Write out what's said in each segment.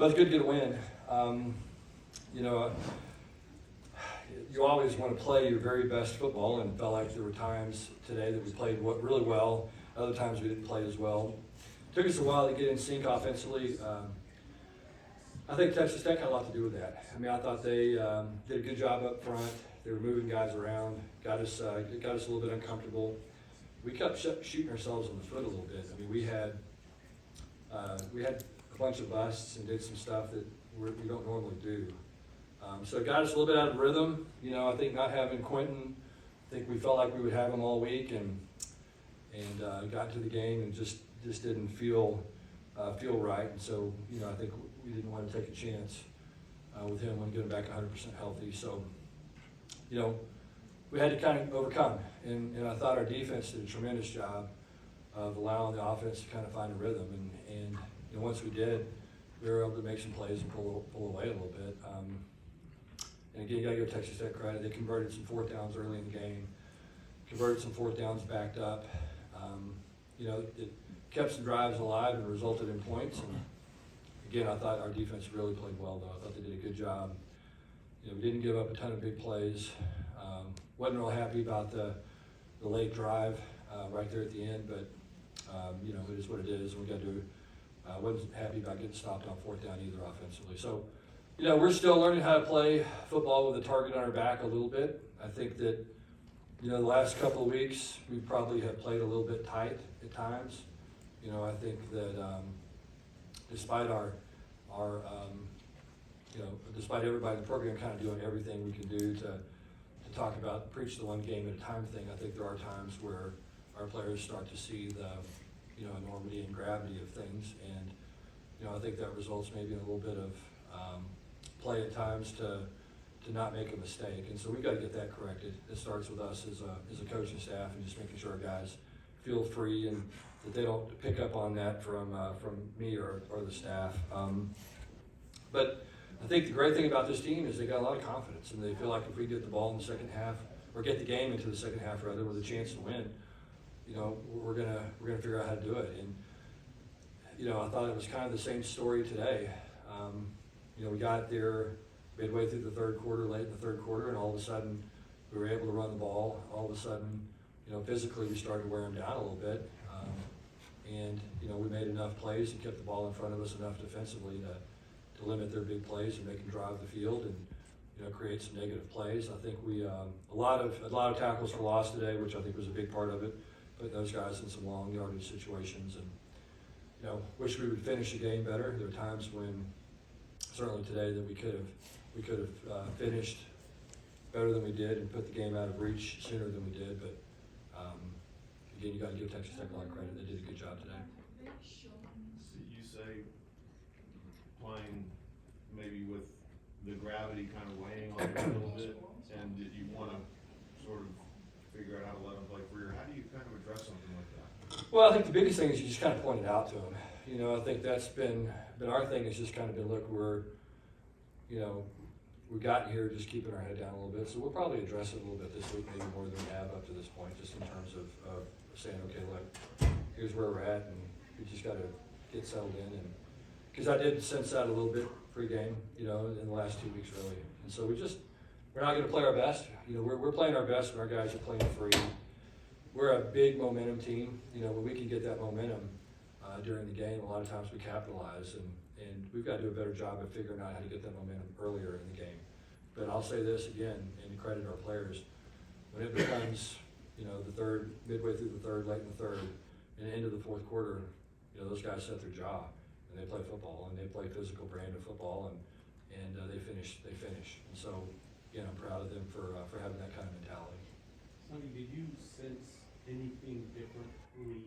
Well, it's good to get a win. You know, you always want to play your very best football, and it felt like there were times today that we played really well. Other times we didn't play as well. It took us a while to get in sync offensively. I think Texas Tech had a lot to do with that. I mean, I thought they did a good job up front. They were moving guys around, got us a little bit uncomfortable. We kept shooting ourselves in the foot a little bit. I mean, we had a bunch of busts and did some stuff that we don't normally do. So it got us a little bit out of rhythm. You know, I think not having Quentin, I think we felt like we would have him all week, and got into the game and just didn't feel right. And so, you know, I think we didn't want to take a chance with him when getting back 100% healthy. So, you know, we had to kind of overcome. And I thought our defense did a tremendous job of allowing the offense to kind of find a rhythm. And you know, once we did, we were able to make some plays and pull away a little bit. And again, you got to give Texas Tech credit. They converted some fourth downs early in the game, converted some fourth downs backed up. You know, it kept some drives alive and resulted in points. And again, I thought our defense really played well, though. I thought they did a good job. You know, we didn't give up a ton of big plays. Wasn't real happy about the late drive right there at the end, but you know, it is what it is. We got to do. Wasn't happy about getting stopped on fourth down either offensively. So, you know, we're still learning how to play football with a target on our back a little bit. I think that, you know, the last couple of weeks we probably have played a little bit tight at times. You know, I think that despite despite everybody in the program kind of doing everything we can do to talk about preach the one game at a time thing, I think there are times where our players start to see the, you know, enormity and gravity of things, and you know, I think that results maybe in a little bit of play at times to not make a mistake, and so we've got to get that corrected. It starts with us as a coaching staff and just making sure our guys feel free and that they don't pick up on that from me or the staff. But I think the great thing about this team is they got a lot of confidence, and they feel like if we get the ball in the second half, or get the game into the second half rather, with a chance to win, you know, we're gonna figure out how to do it. And you know, I thought it was kind of the same story today. You know, we got there midway through the third quarter, late in the third quarter, and all of a sudden we were able to run the ball. All of a sudden, you know, physically we started to wear them down a little bit, and you know, we made enough plays and kept the ball in front of us enough defensively to limit their big plays and make them drive the field and, you know, create some negative plays. I think we a lot of tackles for loss today, which I think was a big part of it. Putting those guys in some long yardage situations, and you know, wish we would finish the game better. There were times when, certainly today, that we could have finished better than we did and put the game out of reach sooner than we did. But again, you got to give Texas Tech a lot of credit. They did a good job today. You say playing maybe with the gravity kind of weighing on you a little bit, and did you want to sort of figure out how to let them play freer? How do you kind of address something like that? Well, I think the biggest thing is you just kind of point it out to them. You know, I think that's been our thing. Has just kind of been, look, you know, we've gotten here just keeping our head down a little bit. So we'll probably address it a little bit this week, maybe more than we have up to this point, just in terms of saying, okay, look, here's where we're at, and we just got to get settled in. And because I did sense that a little bit pre-game, you know, in the last 2 weeks really. And so we're not going to play our best. You know, we're playing our best when our guys are playing free. We're a big momentum team. You know, when we can get that momentum during the game, a lot of times we capitalize, and we've got to do a better job of figuring out how to get that momentum earlier in the game. But I'll say this again, and credit our players, when it becomes, you know, the third, midway through the third, late in the third, and into the fourth quarter, you know, those guys set their job, and they play football, and they play physical brand of football, and they finish. And so, again, I'm proud of them for having that kind of mentality. Sonny, did you sense anything differently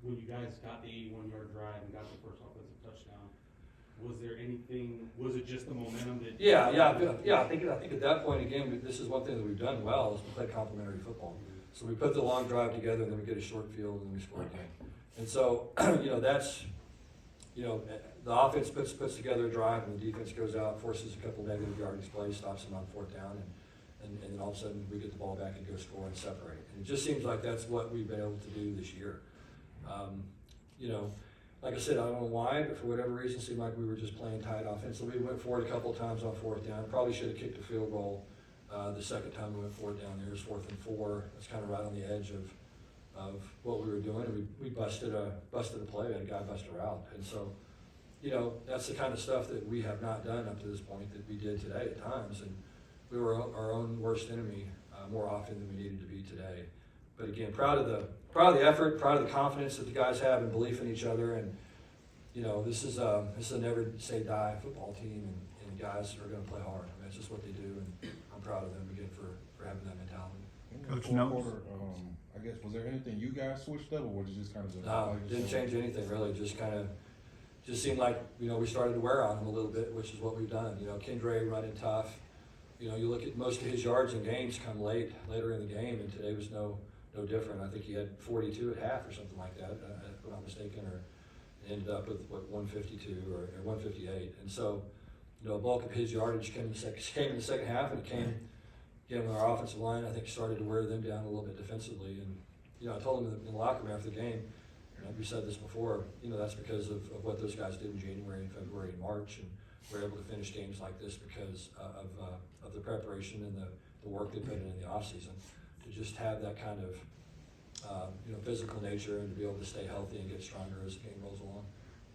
when you guys got the 81-yard drive and got the first offensive touchdown? Was there anything? Was it just the momentum that? Yeah. I think at that point, again, this is one thing that we've done well, is we play complementary football. So we put the long drive together, and then we get a short field, and then we score again. And so, you know, that's, you know, the offense puts together a drive, and the defense goes out, forces a couple negative yardage plays, stops them on fourth down, and then all of a sudden we get the ball back and go score and separate. And it just seems like that's what we've been able to do this year. You know, like I said, I don't know why, but for whatever reason, it seemed like we were just playing tight offensively. We went forward a couple of times on fourth down. Probably should have kicked a field goal. The second time we went forward down there, it was 4th and 4. It's kind of right on the edge of what we were doing. And we busted a play. We had a guy bust a route. And so, you know, that's the kind of stuff that we have not done up to this point that we did today at times. And we were our own worst enemy more often than we needed to be today. But again, proud of the effort, proud of the confidence that the guys have and belief in each other. And you know, this is a never say die football team, and guys are going to play hard. I mean, that's just what they do, and I'm proud of them again for having that mentality. In the Coach fourth Notes. quarter, I guess, was there anything you guys switched up, or was it just kind of just? No, didn't change anything really. Just seemed like, you know, we started to wear on him a little bit, which is what we've done. You know, Kendra running tough. You know, you look at most of his yards in games come later in the game, and today was no different. I think he had 42 at half or something like that, if I'm not mistaken, or ended up with 152 or 158. And so, you know, a bulk of his yardage came in the second half, and it came again with our offensive line. I think started to wear them down a little bit defensively. And you know, I told him in the locker room after the game, and we said this before, you know, that's because of what those guys did in January and February and March, and we're able to finish games like this because of the preparation and the work they put in the off season. To just have that kind of you know, physical nature and to be able to stay healthy and get stronger as the game rolls along.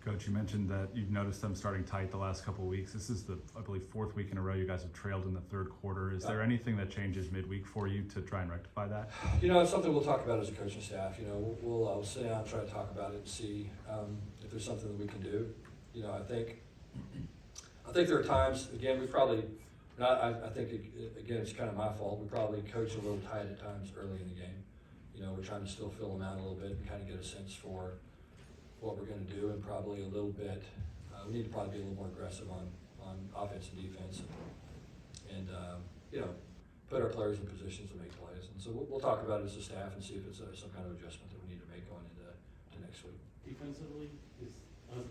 Coach, you mentioned that you've noticed them starting tight the last couple of weeks. This is the, I believe, 4th week in a row you guys have trailed in the 3rd quarter. Is there anything that changes midweek for you to try and rectify that? You know, it's something we'll talk about as a coaching staff. You know, we'll sit down and try to talk about it and see if there's something that we can do. You know, I think there are times, again, we probably, I think, again, it's kind of my fault. We probably coach a little tight at times early in the game. You know, we're trying to still fill them out a little bit and kind of get a sense for what we're going to do, and probably a little bit, we need to probably be a little more aggressive on offense and defense, and you know, put our players in positions to make plays. And so we'll talk about it as a staff and see if it's some kind of adjustment that we need to make going into next week. Defensively,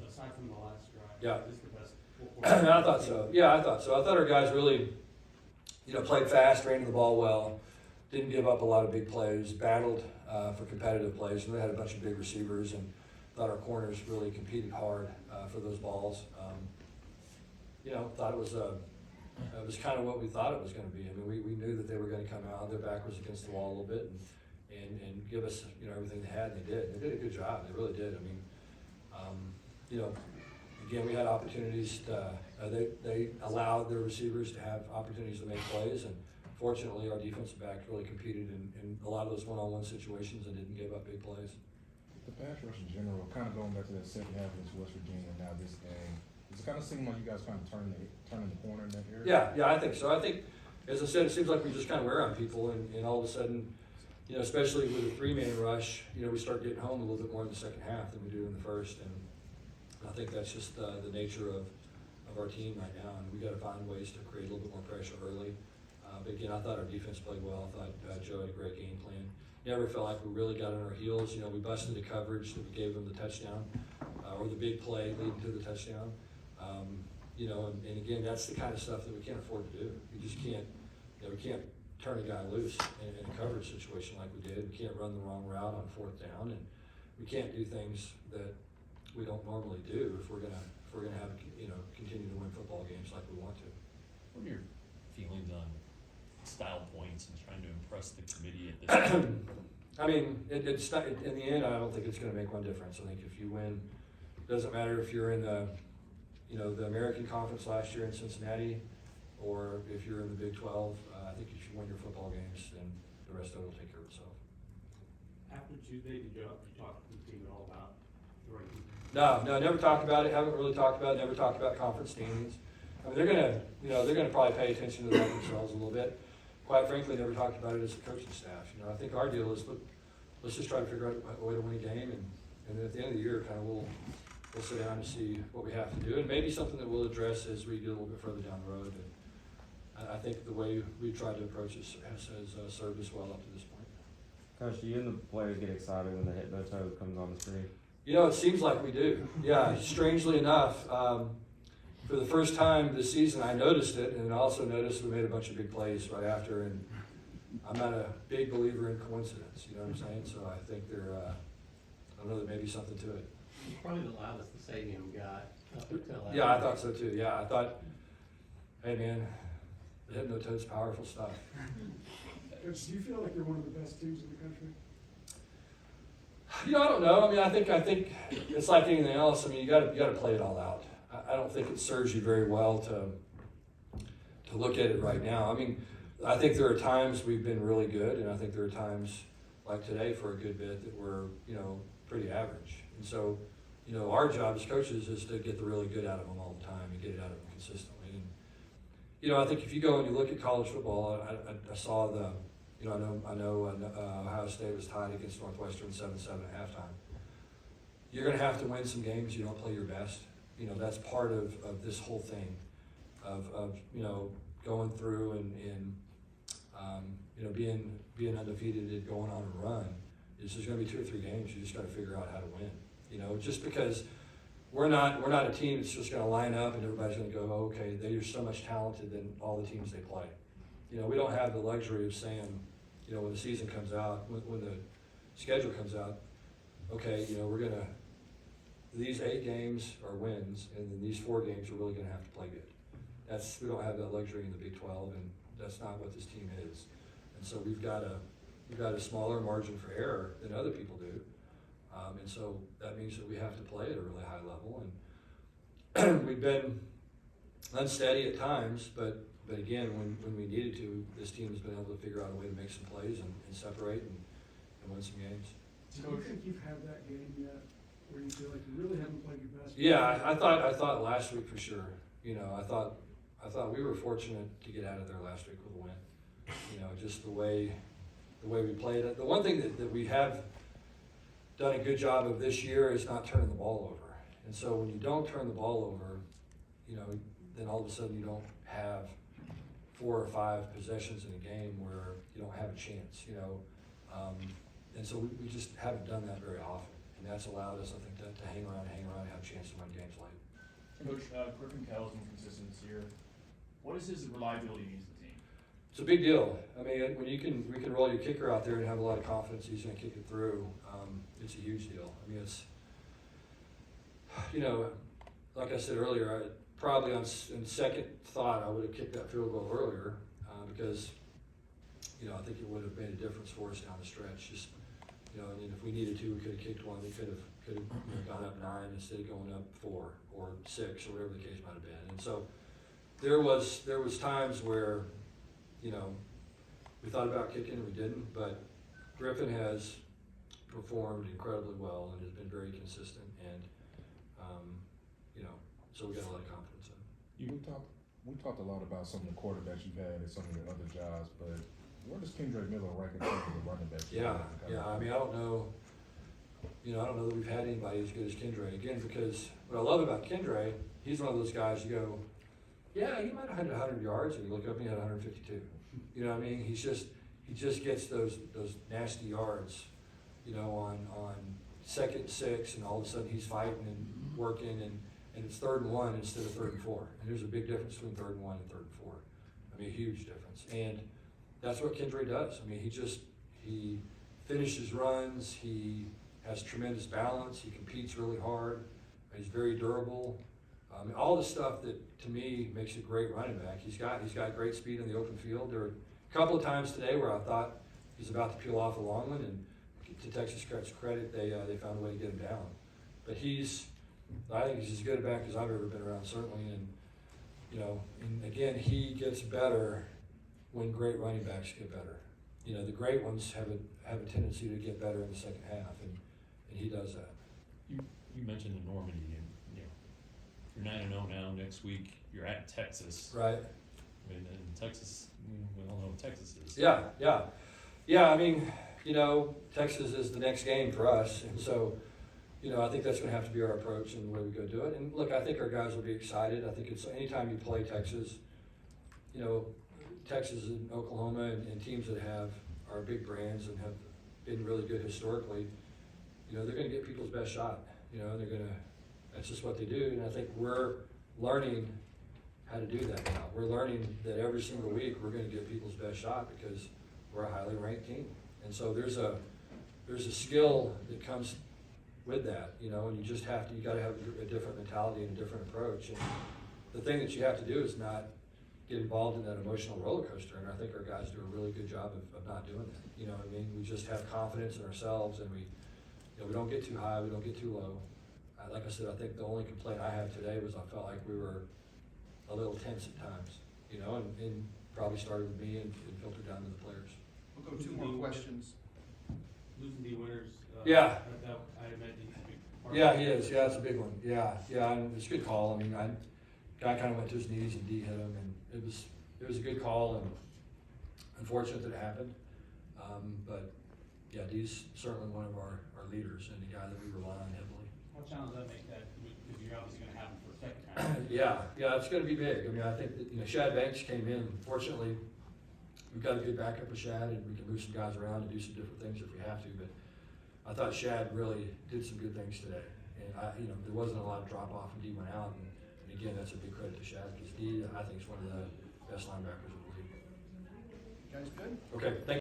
aside from the last drive, Yeah. is the best. I thought so. Yeah, I thought so. I thought our guys really, you know, played fast, ran the ball well, didn't give up a lot of big plays, battled for competitive plays, and they had a bunch of big receivers, and thought our corners really competed hard for those balls. You know, thought it was kind of what we thought it was going to be. I mean, we knew that they were going to come out, their back was against the wall a little bit, and give us, you know, everything they had, and they did. They did a good job. They really did. I mean, you know, again, we had opportunities they allowed their receivers to have opportunities to make plays, and fortunately our defensive backs really competed in a lot of those one-on-one situations and didn't give up big plays. The pass rush in general, kind of going back to that second half against West Virginia and now this game, does it kind of seem like you guys kind of turning the corner in that area? Yeah, I think so. I think, as I said, it seems like we just kind of wear on people, and all of a sudden, you know, especially with a 3-man rush, you know, we start getting home a little bit more in the second half than we do in the first, and I think that's just the nature of our team right now, and we got to find ways to create a little bit more pressure early. But again, I thought our defense played well. I thought Joe had a great game plan. Never felt like we really got on our heels. You know, we busted the coverage that we gave them the touchdown, or the big play leading to the touchdown. You know, and again, that's the kind of stuff that we can't afford to do. We just can't, you know, we can't turn a guy loose in a coverage situation like we did. We can't run the wrong route on 4th down, and we can't do things that we don't normally do if we're gonna have, you know, continue to win football games like we want to. What are your feelings on style points and trying to impress the committee at this point? I mean, it's not, in the end, I don't think it's going to make one difference. I think if you win, it doesn't matter if you're in the, you know, the American Conference last year in Cincinnati, or if you're in the Big 12. I think if you win your football games, then the rest of it will take care of itself. After Tuesday, did you talk to the team at all about the ranking? No, never talked about it. Haven't really talked about it. Never talked about conference standings. I mean, they're gonna probably pay attention to that themselves a little bit. Quite frankly, never talked about it as a coaching staff. You know, I think our deal is, look, let's just try to figure out a way to win a game, and then at the end of the year, kind of we'll sit down and see what we have to do, and maybe something that we'll address as we get a little bit further down the road. But I think the way we tried to approach this has served us well up to this point. Coach, do you and the players get excited when the hit no toe comes on the screen? You know, it seems like we do. Yeah, strangely enough, for the first time this season, I noticed it, and I also noticed we made a bunch of big plays right after, and I'm not a big believer in coincidence, you know what I'm saying? So I think I don't know, there may be something to it. Probably the loudest the stadium got up until that. Yeah, I thought so too, yeah, I thought, hey man, the Head No Toad's powerful stuff. Coach, do you feel like you're one of the best teams in the country? You know, I don't know. I mean, I think it's like anything else. I mean, you gotta play it all out. I don't think it serves you very well to look at it right now. I mean, I think there are times we've been really good, and I think there are times like today for a good bit that we're, you know, pretty average. And so, you know, our job as coaches is to get the really good out of them all the time and get it out of them consistently. And, you know, I think if you go and you look at college football, I saw the, you know, I know Ohio State was tied against Northwestern 7-7 at halftime. You're going to have to win some games. You don't play your best. You know, that's part of this whole thing of you know, going through and you know, being undefeated and going on a run. Is there's going to be 2 or 3 games you just got to figure out how to win. You know, just because we're not a team that's just going to line up and everybody's going to go, oh, okay, they're so much talented than all the teams they play. You know, we don't have the luxury of saying, you know, when the season comes out, when the schedule comes out, okay, you know, we're gonna, these 8 games are wins, and then these 4 games are really gonna have to play good. We don't have that luxury in the Big 12, and that's not what this team is. And so we've got a smaller margin for error than other people do, and so that means that we have to play at a really high level. And we've been unsteady at times, but again, when we needed to, this team has been able to figure out a way to make some plays and separate and win some games. Do you think you've had that game yet where you feel like you really haven't played your best? Yeah, I thought last week for sure. You know, I thought we were fortunate to get out of there last week with a win. You know, just the way we played it. The one thing that we have done a good job of this year is not turning the ball over. And so when you don't turn the ball over, you know, then all of a sudden you don't have 4 or 5 possessions in a game where you don't have a chance, you know. And so we just haven't done that very often. And that's allowed us, I think, to hang around and have a chance to win games late. Coach, Griffin Kell's been consistent this year. What is his reliability mean to the team? It's a big deal. I mean, when we can roll your kicker out there and have a lot of confidence he's going to kick it through, it's a huge deal. I mean, it's, you know, like I said earlier, probably in second thought, I would have kicked that field goal earlier because, you know, I think it would have made a difference for us down the stretch. Just, you know, and if we needed to, we could have kicked one. We could have you know, gone up 9 instead of going up 4 or 6 or whatever the case might have been. And so there was times where, you know, we thought about kicking and we didn't, but Griffin has performed incredibly well and has been very consistent, and you know, so we got a lot of confidence in him. We talked a lot about some of the quarterbacks you've had at some of your other jobs, but where does Kendra Miller rank in terms of the running backs? Yeah. I mean, I don't know. You know, I don't know that we've had anybody as good as Kendra. Again, because what I love about Kendra, he's one of those guys you go, yeah, he might have had 100 yards, and you look up and he had 152. You know what I mean? He just gets those nasty yards, you know, on 2nd and 6, and all of a sudden he's fighting and working, and it's 3rd and 1 instead of 3rd and 4. And there's a big difference between 3rd and 1 and 3rd and 4. I mean, a huge difference. And that's what Kendra does. I mean, he finishes runs. He has tremendous balance. He competes really hard. He's very durable. All the stuff that, to me, makes a great running back. He's got great speed in the open field. There were a couple of times today where I thought he's about to peel off a long one, and to Texas credit, they found a way to get him down. But I think he's as good a back as I've ever been around, certainly. And you know, and again, he gets better when great running backs get better. You know, the great ones have a tendency to get better in the second half, and he does that. You mentioned the Normandy, and you're 9-0 now. Next week you're at Texas. Right. I mean, and Texas, we all know what Texas is. Yeah. I mean, you know, Texas is the next game for us, and so, you know, I think that's going to have to be our approach and the way we go do it. And look, I think our guys will be excited. I think it's anytime you play Texas, you know, Texas and Oklahoma and teams that are big brands and have been really good historically, you know, they're going to get people's best shot. You know, that's just what they do. And I think we're learning how to do that now. We're learning that every single week we're going to get people's best shot because we're a highly ranked team. And so there's a skill that comes with that, you know, and you just have to, you gotta have a different mentality and a different approach. And the thing that you have to do is not get involved in that emotional roller coaster, and I think our guys do a really good job of not doing that. You know what I mean? We just have confidence in ourselves, and we don't get too high, we don't get too low. Like I said, I think the only complaint I have today was I felt like we were a little tense at times, you know, and probably started with me and filtered down to the players. We'll go two more questions. Losing D Winters, Yeah. I imagine he's a big part. Yeah, he is. Yeah, it's a big one. Yeah, and it's a good call. I mean, guy kind of went to his knees and D hit him, and it was a good call, and unfortunate that it happened. But yeah, D's certainly one of our leaders and the guy that we rely on heavily. What challenge does that make that, because you're obviously gonna have him for a second time? Yeah, it's gonna be big. I mean, I think that, Shad Banks came in. Fortunately, we've got a good backup with Shad, and we can move some guys around and do some different things if we have to, but I thought Shad really did some good things today. And there wasn't a lot of drop off when D went out, and again, that's a big credit to Shad, because D, I think, is one of the best linebackers in the league. You guys good? Okay, thank you.